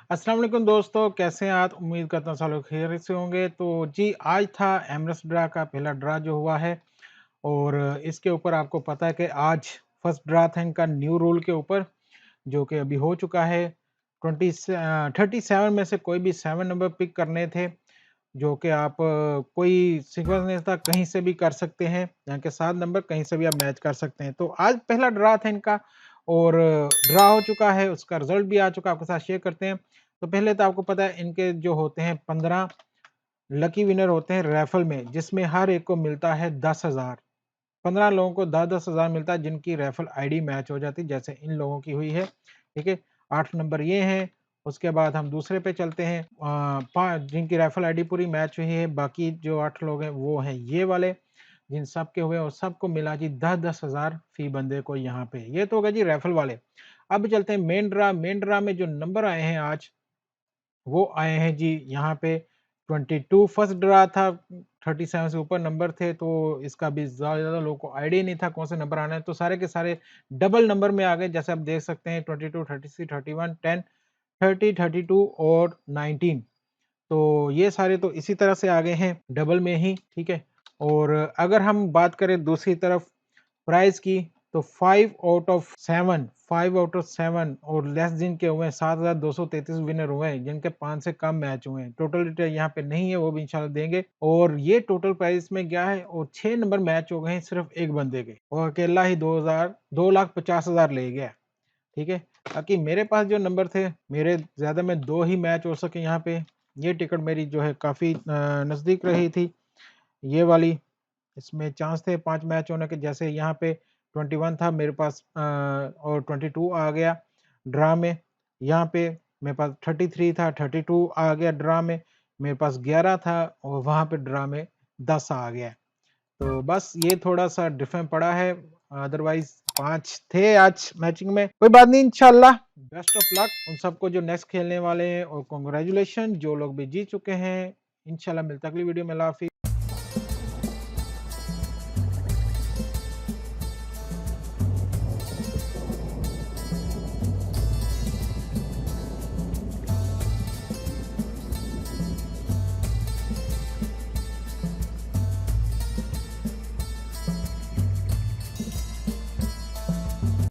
अस्सलाम वालेकुम दोस्तों, कैसे हैं आप? उम्मीद करता हूँ सब लोग खैरियत से होंगे। तो जी, आज था एमरेट्स ड्रा का पहला ड्रा जो हुआ है और इसके ऊपर आपको पता है कि आज फर्स्ट ड्रा था इनका न्यू रूल के ऊपर, जो कि अभी हो चुका है। 37 में से कोई भी 7 नंबर पिक करने थे, जो कि आप कोई सीक्वेंस नहीं था, कहीं से भी कर सकते हैं। यहाँ के 7 नंबर कहीं से भी आप मैच कर सकते हैं। तो आज पहला ड्रा था इनका और ड्रा हो चुका है, उसका रिज़ल्ट भी आ चुका है, आपके साथ शेयर करते हैं। तो पहले तो आपको पता है इनके जो होते हैं 15 लकी विनर होते हैं रैफल में, जिसमें हर एक को मिलता है 10,000। 15 लोगों को 10-10 हज़ार मिलता है जिनकी रैफल आईडी मैच हो जाती है, जैसे इन लोगों की हुई है, ठीक है? 8 नंबर ये हैं, उसके बाद हम दूसरे पे चलते हैं। 5 जिनकी रैफल आईडी पूरी मैच हुई है, बाकी जो 8 लोग हैं वो हैं ये वाले, जिन सब के हुए और सबको मिला जी 10-10 हज़ार फी बंदे को यहाँ पे। ये तो हो गए जी रैफल वाले। अब चलते हैं मेन ड्रा में जो नंबर आए हैं आज, वो आए हैं जी यहाँ पे 22। फर्स्ट ड्रा था, 37 से ऊपर नंबर थे, तो इसका भी ज़्यादा लोगों को आइडिया नहीं था कौन से नंबर आना है, तो सारे के सारे डबल नंबर में आ गए। जैसे आप देख सकते हैं 22, 33, 31, 10, 30, 32 और 19। तो ये सारे तो इसी तरह से आ गए हैं डबल में ही, ठीक है? और अगर हम बात करें दूसरी तरफ प्राइस की, तो 5 आउट ऑफ 7 और लेस जिनके हुए हैं 7,233 विनर हुए हैं, जिनके 5 से कम मैच हुए हैं। टोटल डिटेल यहाँ पे नहीं है, वो भी इंशाल्लाह देंगे। और ये टोटल प्राइस में गया है और 6 नंबर मैच हो गए हैं सिर्फ एक बंदे के, और अकेला ही 2,50,000 ले गया, ठीक है? बाकी मेरे पास जो नंबर थे, मेरे ज़्यादा में 2 ही मैच हो सके यहाँ पे। ये टिकट मेरी जो है काफ़ी नज़दीक रही थी, ये वाली। इसमें चांस थे 5 मैच होने के, जैसे यहाँ पे 21 था मेरे पास और 22 आ गया ड्रा में। यहाँ पे मेरे पास 33 था, 32 आ गया ड्रा में। मेरे पास 11 था और वहाँ पे ड्रा में 10 आ गया। तो बस ये थोड़ा-सा डिफरेंट पड़ा है, अदरवाइज़ 5 थे आज मैचिंग में। कोई बात नहीं, इंशाल्लाह बेस्ट ऑफ लक उन सबको जो नेक्स्ट खेलने वाले हैं, और कांग्रेचुलेशन जो लोग भी जीत चुके हैं। इंशाल्लाह मिलते हैं अगली वीडियो में। अल्लाह हाफ़िज़।